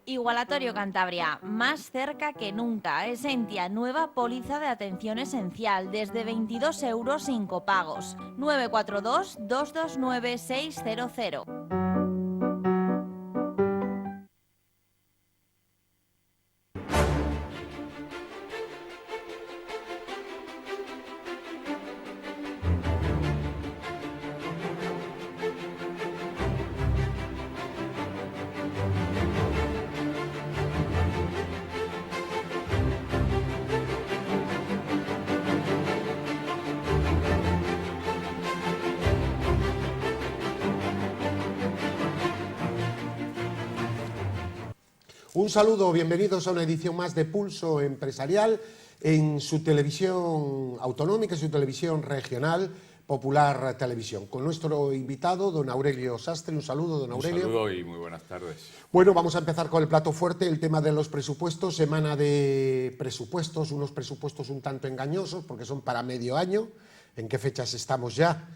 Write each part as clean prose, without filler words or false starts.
Igualatorio Cantabria, más cerca que nunca. Esentia, nueva póliza de atención esencial, desde 22 euros sin copagos. 942-229-600. Un saludo, bienvenidos a una edición más de Pulso Empresarial en su televisión autonómica, en su televisión regional, Popular Televisión. Con nuestro invitado, don Aurelio Sastre. Un saludo, don Aurelio. Un saludo y muy buenas tardes. Bueno, vamos a empezar con el plato fuerte, el tema de los presupuestos. Semana de presupuestos, unos presupuestos un tanto engañosos porque son para medio año. ¿En qué fechas estamos ya?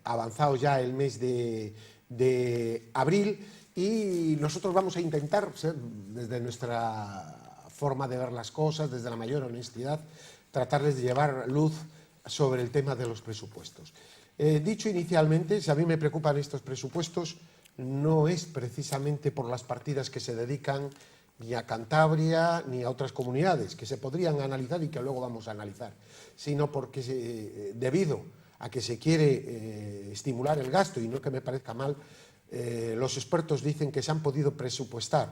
Avanzado ya el mes de abril. Y nosotros vamos a intentar, desde nuestra forma de ver las cosas, desde la mayor honestidad, tratarles de llevar luz sobre el tema de los presupuestos. Dicho inicialmente, si a mí me preocupan estos presupuestos, no es precisamente por las partidas que se dedican ni a Cantabria ni a otras comunidades, que se podrían analizar y que luego vamos a analizar, sino porque debido a que se quiere estimular el gasto, y no que me parezca mal, los expertos dicen que se han podido presupuestar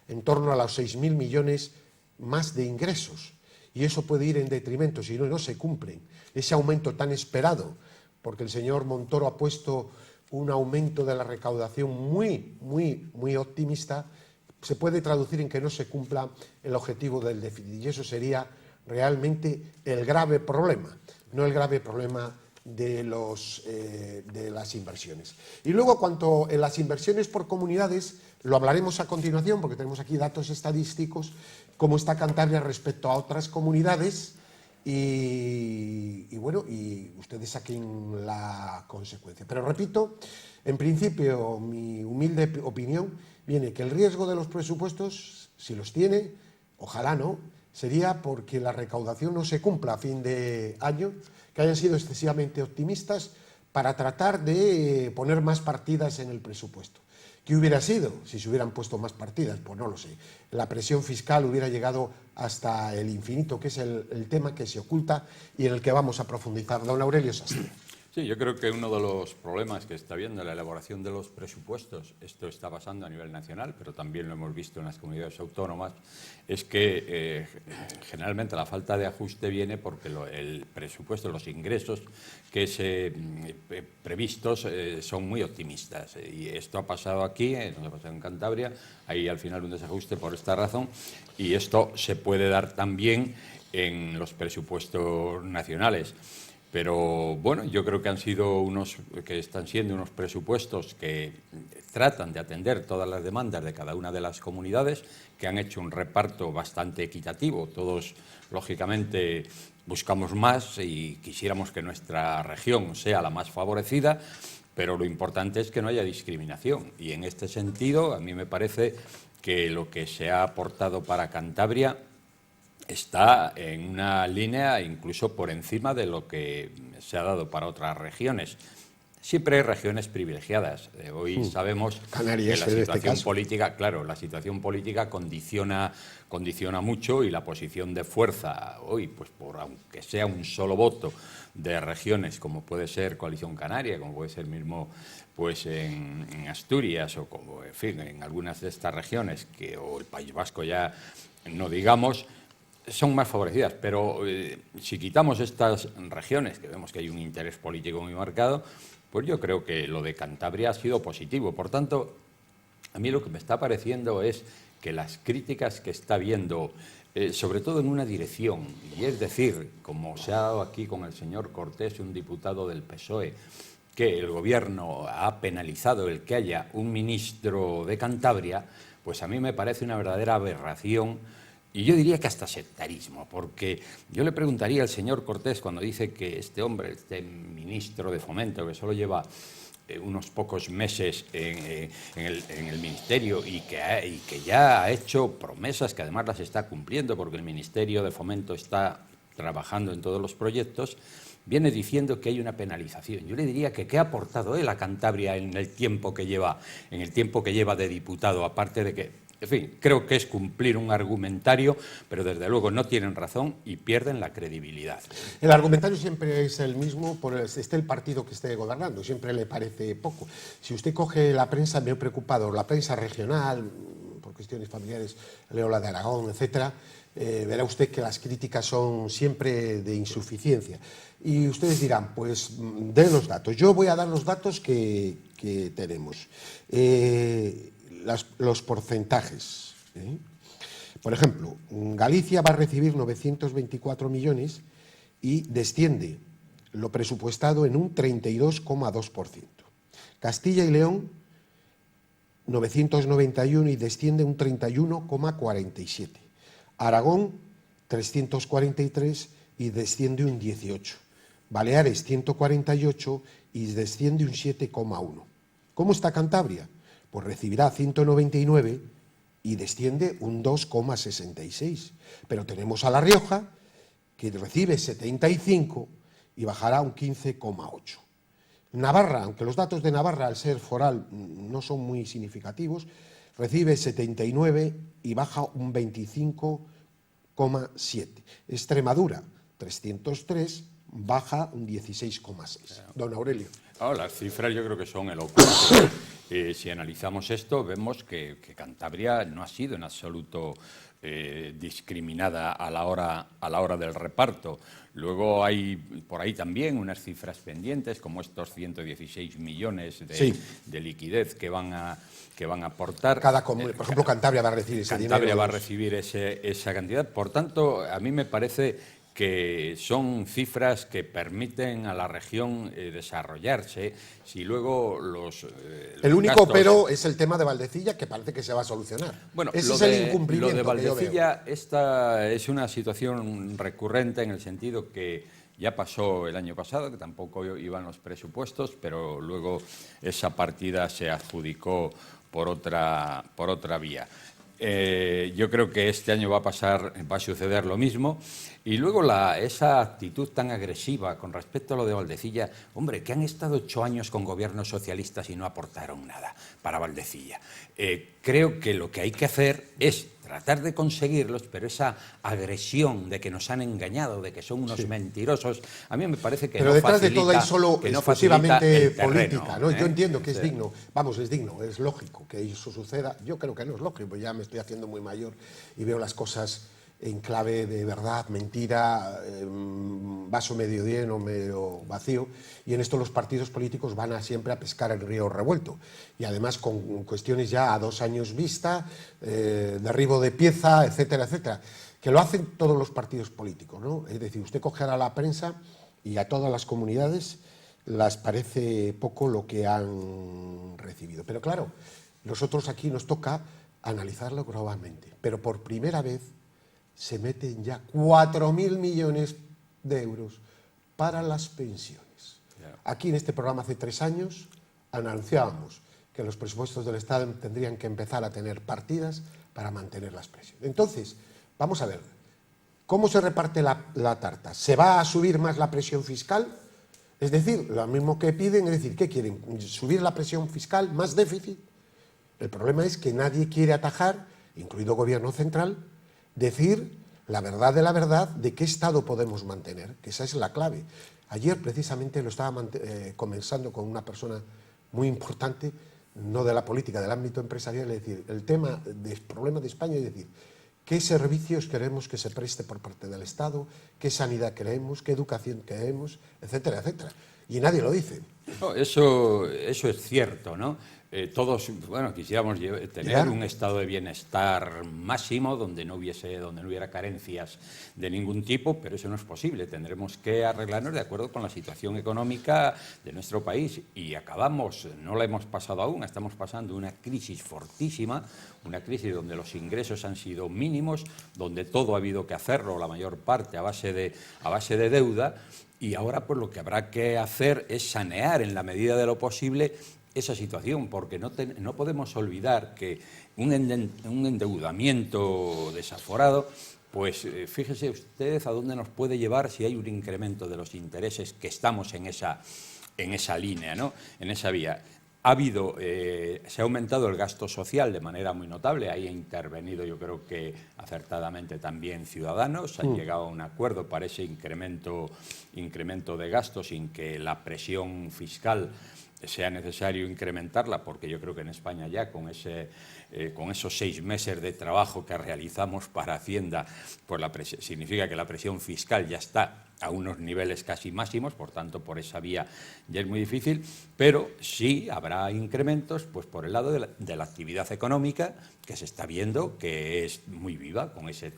en torno a los 6.000 millones más de ingresos, y eso puede ir en detrimento si no se cumplen ese aumento tan esperado, porque el señor Montoro ha puesto un aumento de la recaudación muy optimista. Se puede traducir en que no se cumpla el objetivo del déficit, y eso sería realmente el grave problema, no el grave problema de las inversiones. Y luego, cuanto a las inversiones por comunidades, lo hablaremos a continuación porque tenemos aquí datos estadísticos, cómo está Cantabria respecto a otras comunidades y bueno, y ustedes saquen la consecuencia. Pero repito, en principio, mi humilde opinión viene que el riesgo de los presupuestos, si los tiene, ojalá no, sería porque la recaudación no se cumpla a fin de año, que hayan sido excesivamente optimistas para tratar de poner más partidas en el presupuesto. ¿Qué hubiera sido si se hubieran puesto más partidas? Pues no lo sé. La presión fiscal hubiera llegado hasta el infinito, que es el tema que se oculta y en el que vamos a profundizar. Don Aurelio Sastre. Sí, yo creo que uno de los problemas que está habiendo en la elaboración de los presupuestos, esto está pasando a nivel nacional, pero también lo hemos visto en las comunidades autónomas, es que generalmente la falta de ajuste viene porque el presupuesto, los ingresos que se previstos son muy optimistas. Y esto ha pasado aquí, nos ha pasado en Cantabria, hay al final un desajuste por esta razón, y esto se puede dar también en los presupuestos nacionales. Pero bueno, yo creo que están siendo unos presupuestos que tratan de atender todas las demandas de cada una de las comunidades, que han hecho un reparto bastante equitativo. Todos, lógicamente, buscamos más y quisiéramos que nuestra región sea la más favorecida, pero lo importante es que no haya discriminación. Y en este sentido, a mí me parece que lo que se ha aportado para Cantabria está en una línea incluso por encima de lo que se ha dado para otras regiones. Siempre hay regiones privilegiadas. Hoy sabemos que la situación política, claro, la situación política condiciona mucho, y la posición de fuerza hoy, pues aunque sea un solo voto de regiones como puede ser Coalición Canaria, como puede ser mismo pues en Asturias, o como, en fin, en algunas de estas regiones, o el País Vasco ya no digamos, son más favorecidas. Pero si quitamos estas regiones, que vemos que hay un interés político muy marcado, pues yo creo que lo de Cantabria ha sido positivo. Por tanto, a mí lo que me está pareciendo es que las críticas que está habiendo, sobre todo en una dirección, y es decir, como se ha dado aquí con el señor Cortés, un diputado del PSOE, que el Gobierno ha penalizado el que haya un ministro de Cantabria, pues a mí me parece una verdadera aberración. Y yo diría que hasta sectarismo, porque yo le preguntaría al señor Cortés, cuando dice que este hombre, este ministro de Fomento, que solo lleva unos pocos meses en el Ministerio y que ya ha hecho promesas que además las está cumpliendo, porque el Ministerio de Fomento está trabajando en todos los proyectos, viene diciendo que hay una penalización. Yo le diría que ¿qué ha aportado él a Cantabria en el tiempo que lleva de diputado? Aparte de que, en fin, creo que es cumplir un argumentario, pero desde luego no tienen razón y pierden la credibilidad. El argumentario siempre es el mismo, esté el partido que esté gobernando, siempre le parece poco. Si usted coge la prensa, me he preocupado, la prensa regional, por cuestiones familiares, leo la de Aragón, etcétera, verá usted que las críticas son siempre de insuficiencia. Y ustedes dirán, pues den los datos. Yo voy a dar los datos que tenemos. Los porcentajes. Por ejemplo, Galicia va a recibir 924 millones y desciende lo presupuestado en un 32,2%. Castilla y León, 991 y desciende un 31,47%. Aragón, 343 y desciende un 18%. Baleares, 148 y desciende un 7,1%. ¿Cómo está Cantabria? Pues recibirá 199 y desciende un 2,66%. Pero tenemos a La Rioja, que recibe 75 y bajará un 15,8%. Navarra, aunque los datos de Navarra, al ser foral, no son muy significativos, recibe 79 y baja un 25,7%. Extremadura, 303, baja un 16,6%. Don Aurelio. Las cifras yo creo que son elocuentes. Si analizamos esto, vemos que Cantabria no ha sido en absoluto discriminada a la hora del reparto. Luego hay por ahí también unas cifras pendientes, como estos 116 millones de liquidez que van a aportar. Por ejemplo, Cantabria va a recibir ese dinero. Cantabria va a recibir esa cantidad. Por tanto, a mí me parece que son cifras que permiten a la región desarrollarse. Si luego los el único gastos... pero es el tema de Valdecilla, que parece que se va a solucionar. Bueno, ese es el incumplimiento. Lo de Valdecilla, esta es una situación recurrente en el sentido que ya pasó el año pasado, que tampoco iban los presupuestos, pero luego esa partida se adjudicó por otra vía. Yo creo que este año va a suceder lo mismo. Y luego esa actitud tan agresiva con respecto a lo de Valdecilla, hombre, que han estado 8 años con gobiernos socialistas y no aportaron nada para Valdecilla. Creo que lo que hay que hacer es tratar de conseguirlos, pero esa agresión de que nos han engañado, de que son unos mentirosos, a mí me parece que pero no detrás facilita, de todo hay solo exclusivamente política, ¿no? ¿eh? Yo entiendo que es digno, es lógico que eso suceda. Yo creo que no es lógico, ya me estoy haciendo muy mayor y veo las cosas en clave de verdad, mentira, vaso medio lleno, medio vacío, y en esto los partidos políticos van siempre a pescar el río revuelto, y además con cuestiones ya a 2 años vista, derribo de pieza, etcétera, etcétera, que lo hacen todos los partidos políticos, ¿no? Es decir, usted coge a la prensa y a todas las comunidades las parece poco lo que han recibido, pero claro, nosotros aquí nos toca analizarlo globalmente, pero por primera vez se meten ya 4.000 millones de euros para las pensiones. Aquí en este programa hace 3 años anunciábamos que los presupuestos del Estado tendrían que empezar a tener partidas para mantener las pensiones. Entonces, vamos a ver, ¿cómo se reparte la tarta? ¿Se va a subir más la presión fiscal? Es decir, lo mismo que piden, es decir, ¿qué quieren? ¿Subir la presión fiscal? ¿Más déficit? El problema es que nadie quiere atajar, incluido Gobierno central, decir la verdad de qué Estado podemos mantener, que esa es la clave. Ayer precisamente lo estaba conversando con una persona muy importante, no de la política, del ámbito empresarial, es decir, el problema de España es decir, qué servicios queremos que se preste por parte del Estado, qué sanidad queremos, qué educación queremos, etcétera, etcétera. Y nadie lo dice. No, eso es cierto, ¿no? Todos, bueno, quisiéramos tener un estado de bienestar máximo donde no hubiera carencias de ningún tipo, pero eso no es posible. Tendremos que arreglarnos de acuerdo con la situación económica de nuestro país y no la hemos pasado aún, estamos pasando una crisis fortísima, una crisis donde los ingresos han sido mínimos, donde todo ha habido que hacerlo, la mayor parte a base de deuda. Y ahora pues lo que habrá que hacer es sanear evitar en la medida de lo posible esa situación, porque no podemos olvidar que un endeudamiento desaforado, pues fíjese usted a dónde nos puede llevar si hay un incremento de los intereses, que estamos en esa línea, ¿no? En esa vía. Se ha aumentado el gasto social de manera muy notable, ahí ha intervenido yo creo que acertadamente también Ciudadanos, han llegado a un acuerdo para ese incremento de gastos sin que la presión fiscal sea necesario incrementarla, porque yo creo que en España ya con esos 6 meses de trabajo que realizamos para Hacienda, pues significa que la presión fiscal ya está a unos niveles casi máximos, por tanto, por esa vía ya es muy difícil, pero sí habrá incrementos pues por el lado de la actividad económica, que se está viendo que es muy viva, con ese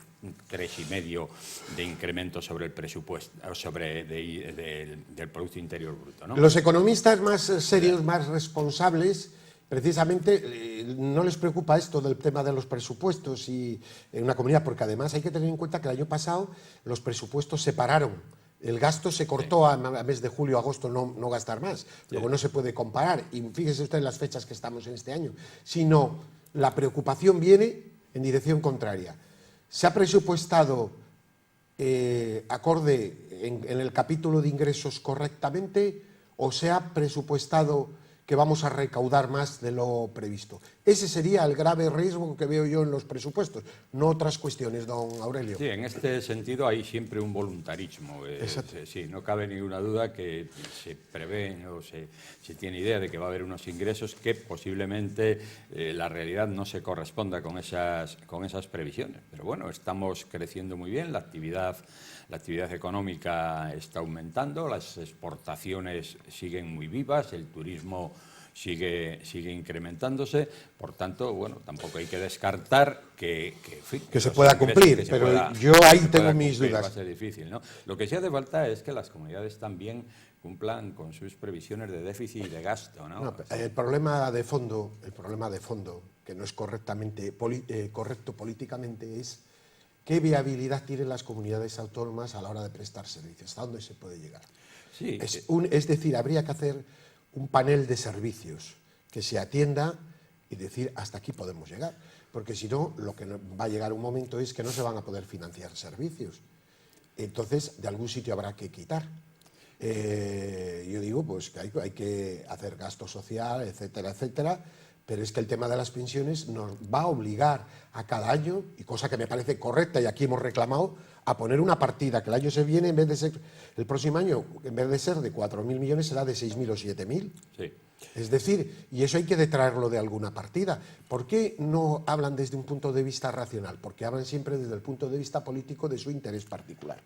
3,5 de incremento sobre el presupuesto, del Producto Interior Bruto, ¿no? Los economistas más serios, más responsables, precisamente no les preocupa esto del tema de los presupuestos y en una comunidad, porque además hay que tener en cuenta que el año pasado los presupuestos se pararon. El gasto se cortó a mes de julio, agosto, no gastar más. Luego no se puede comparar. Y fíjese usted en las fechas que estamos en este año. Sino la preocupación viene en dirección contraria. Se ha presupuestado acorde en el capítulo de ingresos correctamente o se ha presupuestado que vamos a recaudar más de lo previsto. Ese sería el grave riesgo que veo yo en los presupuestos, no otras cuestiones, don Aurelio. Sí, en este sentido hay siempre un voluntarismo. Sí, no cabe ninguna duda que se prevé o se tiene idea de que va a haber unos ingresos que posiblemente la realidad no se corresponda con esas previsiones. Pero bueno, estamos creciendo muy bien, la actividad económica está aumentando, las exportaciones siguen muy vivas, el turismo sigue incrementándose, por tanto, bueno, tampoco hay que descartar que se pueda cumplir, pero yo ahí tengo mis dudas. Va a ser difícil, ¿no? Lo que sí hace falta es que las comunidades también cumplan con sus previsiones de déficit y de gasto, ¿no? No, el problema de fondo, que no es correcto políticamente, es qué viabilidad tienen las comunidades autónomas a la hora de prestar servicios, hasta dónde se puede llegar. Sí, es decir, habría que hacer un panel de servicios que se atienda y decir hasta aquí podemos llegar, porque si no, lo que va a llegar un momento es que no se van a poder financiar servicios. Entonces, de algún sitio habrá que quitar. Yo digo pues que hay que hacer gasto social, etcétera, etcétera, pero es que el tema de las pensiones nos va a obligar a cada año, y cosa que me parece correcta y aquí hemos reclamado, a poner una partida que el año se viene, en vez de ser el próximo año, en vez de ser de 4.000 millones, será de 6.000 o 7.000. Sí. Es decir, y eso hay que detraerlo de alguna partida. ¿Por qué no hablan desde un punto de vista racional? Porque hablan siempre desde el punto de vista político de su interés particular.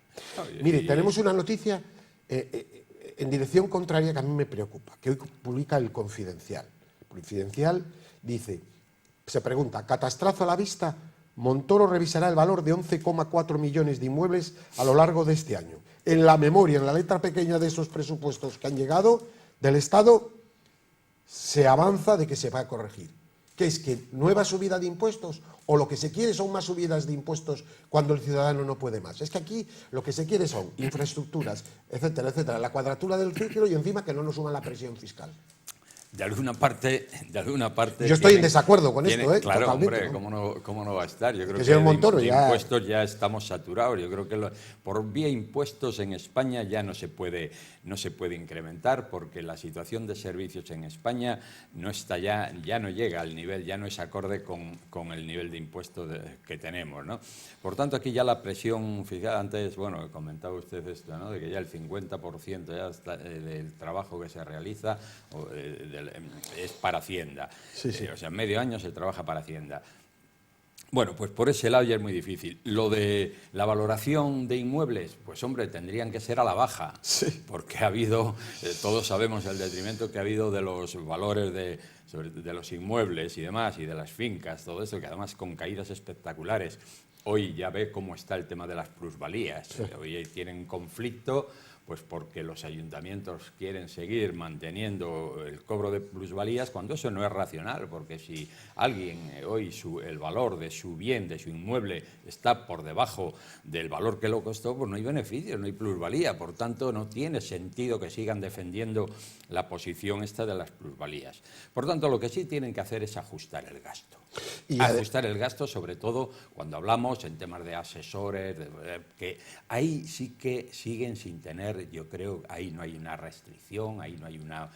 Mire, tenemos una noticia en dirección contraria que a mí me preocupa, que hoy publica el Confidencial. El Confidencial dice, se pregunta, catastrazo a la vista, Montoro revisará el valor de 11,4 millones de inmuebles a lo largo de este año. En la memoria, en la letra pequeña de esos presupuestos que han llegado del Estado, se avanza de que se va a corregir. ¿Qué es? ¿Que nueva subida de impuestos? ¿O lo que se quiere son más subidas de impuestos cuando el ciudadano no puede más? Es que aquí lo que se quiere son infraestructuras, etcétera, etcétera, la cuadratura del círculo y encima que no nos suman la presión fiscal. De alguna parte... Yo estoy en desacuerdo con esto, claro, totalmente, hombre, ¿no? ¿cómo no va a estar? Yo creo que señor Montoro, de impuestos ya estamos saturados. Yo creo que por vía impuestos en España ya no se puede incrementar, porque la situación de servicios en España no está ya no llega al nivel, ya no es acorde con el nivel de impuestos que tenemos, ¿no? Por tanto, aquí ya la presión fiscal, antes, bueno, comentaba usted esto, ¿no? De que ya el 50% ya del trabajo que se realiza es para Hacienda. Sí, sí. O sea, medio año se trabaja para Hacienda. Bueno, pues por ese lado ya es muy difícil. Lo de la valoración de inmuebles, pues hombre, tendrían que ser a la baja, sí, porque ha habido, todos sabemos el detrimento que ha habido de los valores de los inmuebles y demás, y de las fincas, todo eso, que además con caídas espectaculares. Hoy ya ve cómo está el tema de las plusvalías. Sí. Hoy tienen conflicto pues porque los ayuntamientos quieren seguir manteniendo el cobro de plusvalías, cuando eso no es racional, porque si alguien hoy el valor de su bien, de su inmueble, está por debajo del valor que lo costó, pues no hay beneficio, no hay plusvalía. Por tanto, no tiene sentido que sigan defendiendo la posición esta de las plusvalías. Por tanto, lo que sí tienen que hacer es ajustar el gasto. Ajustar el gasto, sobre todo cuando hablamos en temas de asesores, que ahí sí que siguen sin tener, yo creo, ahí no hay una restricción, ahí no hay una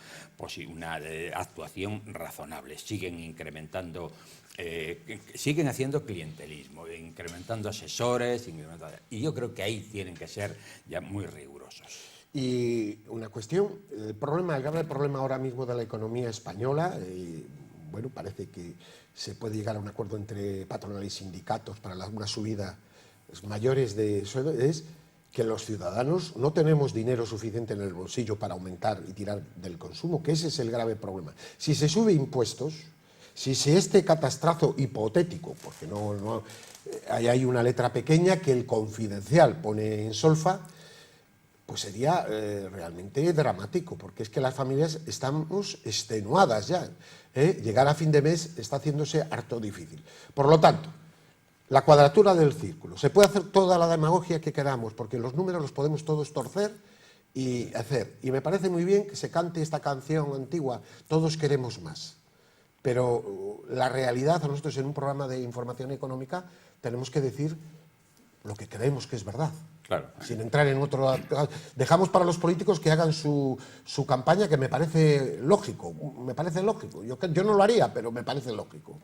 actuación razonable. Siguen incrementando, siguen haciendo clientelismo, incrementando asesores, y yo creo que ahí tienen que ser ya muy rigurosos. Y una cuestión, el grave problema ahora mismo de la economía española, bueno, parece que se puede llegar a un acuerdo entre patronal y sindicatos para una subida mayores de sueldo, es que los ciudadanos no tenemos dinero suficiente en el bolsillo para aumentar y tirar del consumo, que ese es el grave problema. Si se sube impuestos, si este catastrazo hipotético, porque hay una letra pequeña que el Confidencial pone en solfa, pues sería realmente dramático, porque es que las familias estamos extenuadas ya. Llegar a fin de mes está haciéndose harto difícil. Por lo tanto, la cuadratura del círculo. Se puede hacer toda la demagogia que queramos, porque los números los podemos todos torcer y hacer. Y me parece muy bien que se cante esta canción antigua, Todos queremos más. Pero la realidad, a nosotros en un programa de información económica, tenemos que decir lo que creemos que es verdad. Claro. Sin entrar en otro... Dejamos para los políticos que hagan su campaña, que me parece lógico. Yo no lo haría, pero me parece lógico.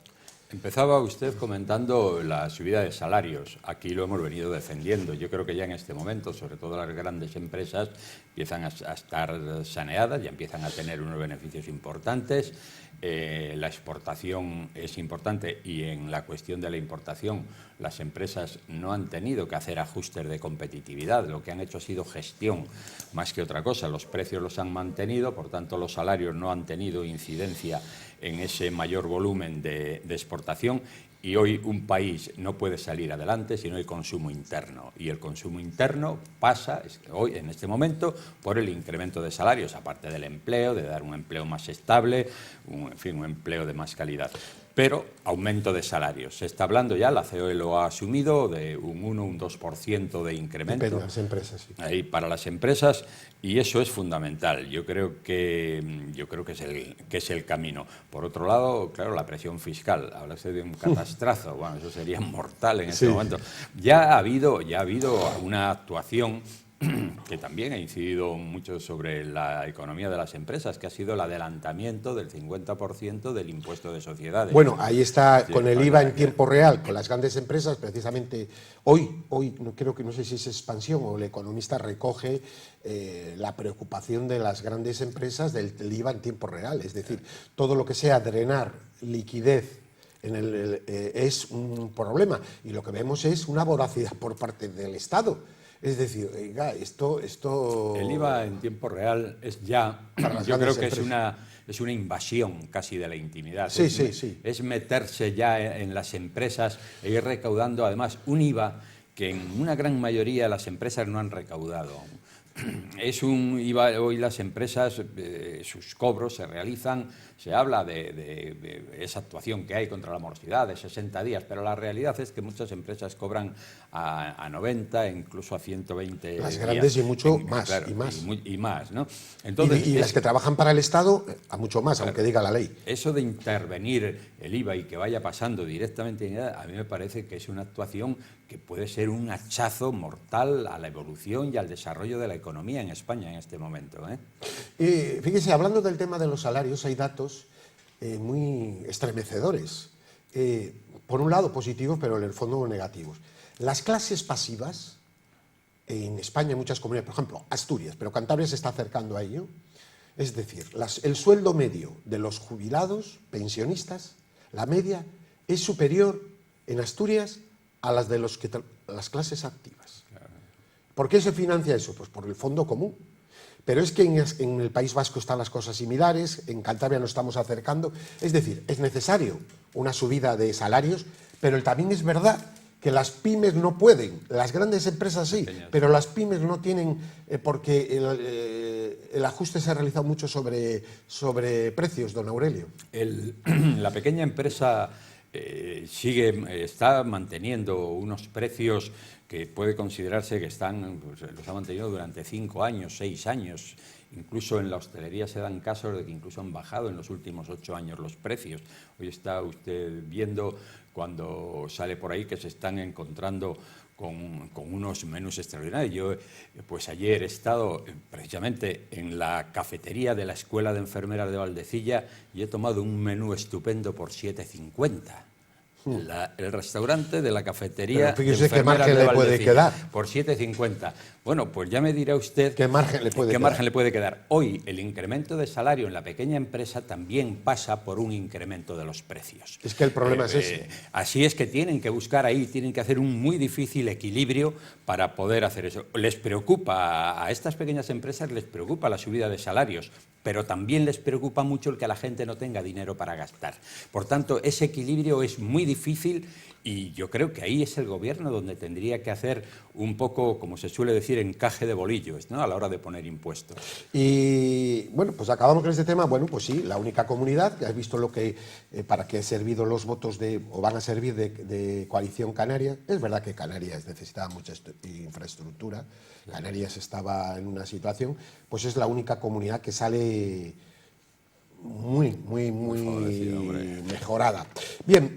Empezaba usted comentando la subida de salarios. Aquí lo hemos venido defendiendo. Yo creo que ya en este momento, sobre todo las grandes empresas, empiezan a estar saneadas, ya empiezan a tener unos beneficios importantes. La exportación es importante y en la cuestión de la importación las empresas no han tenido que hacer ajustes de competitividad. Lo que han hecho ha sido gestión más que otra cosa. Los precios los han mantenido, por tanto los salarios no han tenido incidencia en ese mayor volumen de exportación, y hoy un país no puede salir adelante si no hay consumo interno, y el consumo interno pasa hoy, en este momento, por el incremento de salarios, aparte del empleo, de dar un empleo más estable, un empleo de más calidad. Pero aumento de salarios. Se está hablando ya, la COE lo ha asumido, de un 1, un 2% de incremento. Depende de las empresas, sí. Ahí para las empresas, y eso es fundamental. Yo creo que es el camino. Por otro lado, claro, la presión fiscal. Hablaste de un catastrazo, bueno, eso sería mortal en este momento. Ya ha habido una actuación que también ha incidido mucho sobre la economía de las empresas, que ha sido el adelantamiento del 50% del impuesto de sociedades. Bueno, ahí está, con el IVA en tiempo real, con las grandes empresas, precisamente hoy no sé si es Expansión o El Economista recoge la preocupación de las grandes empresas del IVA en tiempo real, es decir, todo lo que sea drenar liquidez es un problema, y lo que vemos es una voracidad por parte del Estado. Es decir, oiga, esto... El IVA en tiempo real es ya, yo creo que es una invasión casi de la intimidad. Sí. Es meterse ya en las empresas e ir recaudando, además, un IVA que en una gran mayoría de las empresas no han recaudado. Es un IVA, hoy las empresas, sus cobros se realizan, se habla de esa actuación que hay contra la morosidad de 60 días, pero la realidad es que muchas empresas cobran a 90, incluso a 120 días. Las grandes y mucho más, claro, y más. Y más, ¿no? Entonces, y las que trabajan para el Estado, a mucho más, claro, aunque diga la ley. Eso de intervenir el IVA y que vaya pasando directamente, a mí me parece que es una actuación que puede ser un hachazo mortal a la evolución y al desarrollo de la economía en España en este momento. Fíjese, hablando del tema de los salarios, hay datos muy estremecedores. Por un lado positivos, pero en el fondo negativos. Las clases pasivas, en España, en muchas comunidades, por ejemplo, Asturias, pero Cantabria se está acercando a ello, es decir, el sueldo medio de los jubilados, pensionistas, la media, es superior en Asturias a las de las clases activas. ¿Por qué se financia eso? Pues por el fondo común. Pero es que en el País Vasco están las cosas similares, en Cantabria nos estamos acercando. Es decir, es necesario una subida de salarios, pero también es verdad que las pymes no pueden, las grandes empresas sí, Pequeñas. pero las pymes no tienen, porque el ajuste se ha realizado mucho sobre precios, don Aurelio. La pequeña empresa está manteniendo unos precios que puede considerarse que los ha mantenido durante 5 años, 6 años. Incluso en la hostelería se dan casos de que incluso han bajado en los últimos 8 años los precios. Hoy está usted viendo cuando sale por ahí que se están encontrando con unos menús extraordinarios. Yo, pues ayer he estado precisamente en la cafetería de la Escuela de Enfermeras de Valdecilla y he tomado un menú estupendo por 7,50. El restaurante de la cafetería Pero fíjese qué margen le puede quedar. Por 7,50. Bueno, pues ya me dirá usted ¿Qué margen le puede quedar? Hoy el incremento de salario en la pequeña empresa también pasa por un incremento de los precios. Es que el problema es ese. Así es que tienen que buscar ahí, tienen que hacer un muy difícil equilibrio para poder hacer eso. Les preocupa, a estas pequeñas empresas les preocupa la subida de salarios, pero también les preocupa mucho el que la gente no tenga dinero para gastar. Por tanto, ese equilibrio es muy difícil y yo creo que ahí es el gobierno donde tendría que hacer un poco, como se suele decir, encaje de bolillos, ¿no?, a la hora de poner impuestos. Y bueno, pues acabamos con este tema. Bueno, pues sí, la única comunidad, que has visto lo que para qué han servido los votos o van a servir de Coalición Canaria. Es verdad que Canarias necesitaba mucha infraestructura, Canarias estaba en una situación, pues es la única comunidad que sale muy mejorada. Bien,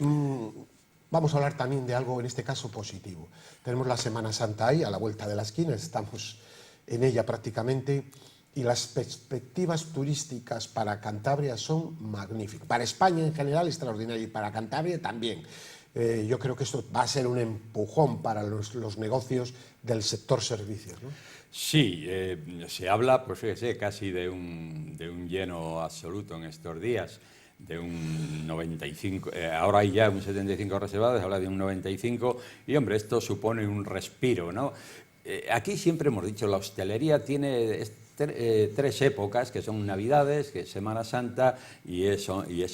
vamos a hablar también de algo, en este caso, positivo. Tenemos la Semana Santa ahí, a la vuelta de la esquina, estamos en ella prácticamente, y las perspectivas turísticas para Cantabria son magníficas. Para España en general, extraordinario, y para Cantabria también. Yo creo que esto va a ser un empujón para los negocios del sector servicios, ¿no? Sí, se habla, pues fíjese, casi de un lleno absoluto en estos días, de un 95, ahora hay ya un 75 reservado, se habla de un 95, y hombre, esto supone un respiro, ¿no? Aquí siempre hemos dicho, la hostelería tiene 3 épocas, que son Navidades, que es Semana Santa y es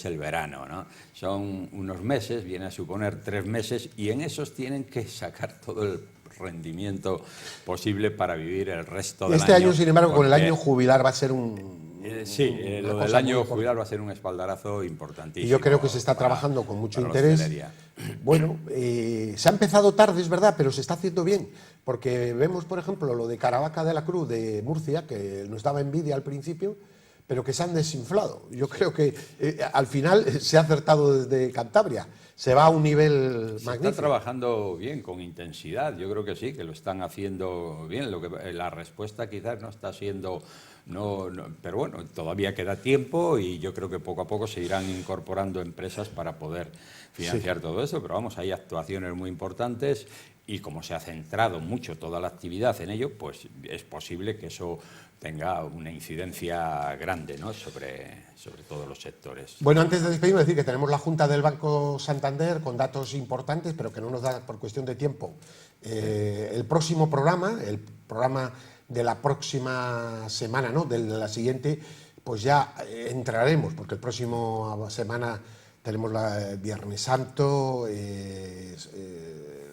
el verano, ¿no? Son unos meses, viene a suponer 3 meses, y en esos tienen que sacar todo el rendimiento posible para vivir el resto del año. Este año, sin embargo, con el año jubilar va a ser sí, lo del año jubilar va a ser un espaldarazo importantísimo. Y yo creo que se está trabajando con mucho interés. Bueno, se ha empezado tarde, es verdad, pero se está haciendo bien, porque vemos, por ejemplo, lo de Caravaca de la Cruz de Murcia, que nos daba envidia al principio, pero que se han desinflado. Yo creo que al final se ha acertado desde Cantabria. Se va a un nivel magnífico. Se está trabajando bien, con intensidad. Yo creo que sí, que lo están haciendo bien. La respuesta quizás no está siendo... pero bueno, todavía queda tiempo y yo creo que poco a poco se irán incorporando empresas para poder financiar todo eso. Pero vamos, hay actuaciones muy importantes y como se ha centrado mucho toda la actividad en ello, pues es posible que eso tenga una incidencia grande, ¿no?, sobre todos los sectores. Bueno, antes de despedirme, decir que tenemos la Junta del Banco Santander con datos importantes, pero que no nos da por cuestión de tiempo. El próximo programa, el programa de la próxima semana, ¿no?, de la siguiente, pues ya entraremos, porque el próximo semana tenemos el Viernes Santo,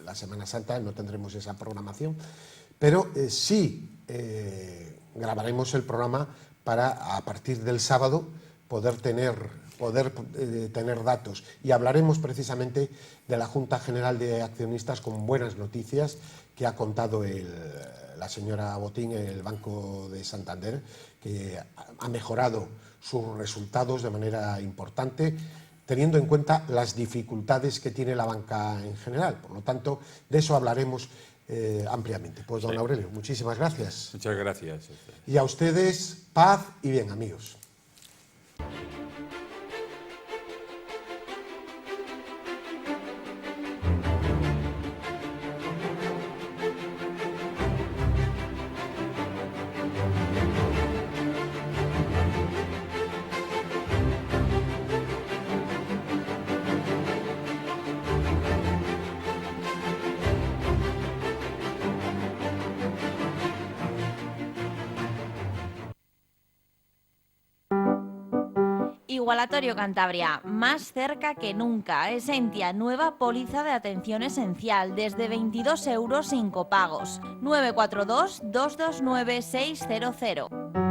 la Semana Santa, no tendremos esa programación, pero sí grabaremos el programa para, a partir del sábado, poder tener datos, y hablaremos precisamente de la Junta General de Accionistas con buenas noticias que ha contado la señora Botín en el Banco de Santander, que ha mejorado sus resultados de manera importante, teniendo en cuenta las dificultades que tiene la banca en general. Por lo tanto, de eso hablaremos ampliamente. Pues, don Aurelio, muchísimas gracias. Muchas gracias. Y a ustedes, paz y bien, amigos. Igualatorio Cantabria, más cerca que nunca. Esentia, nueva póliza de atención esencial, desde 22 euros sin copagos. 942 229 600.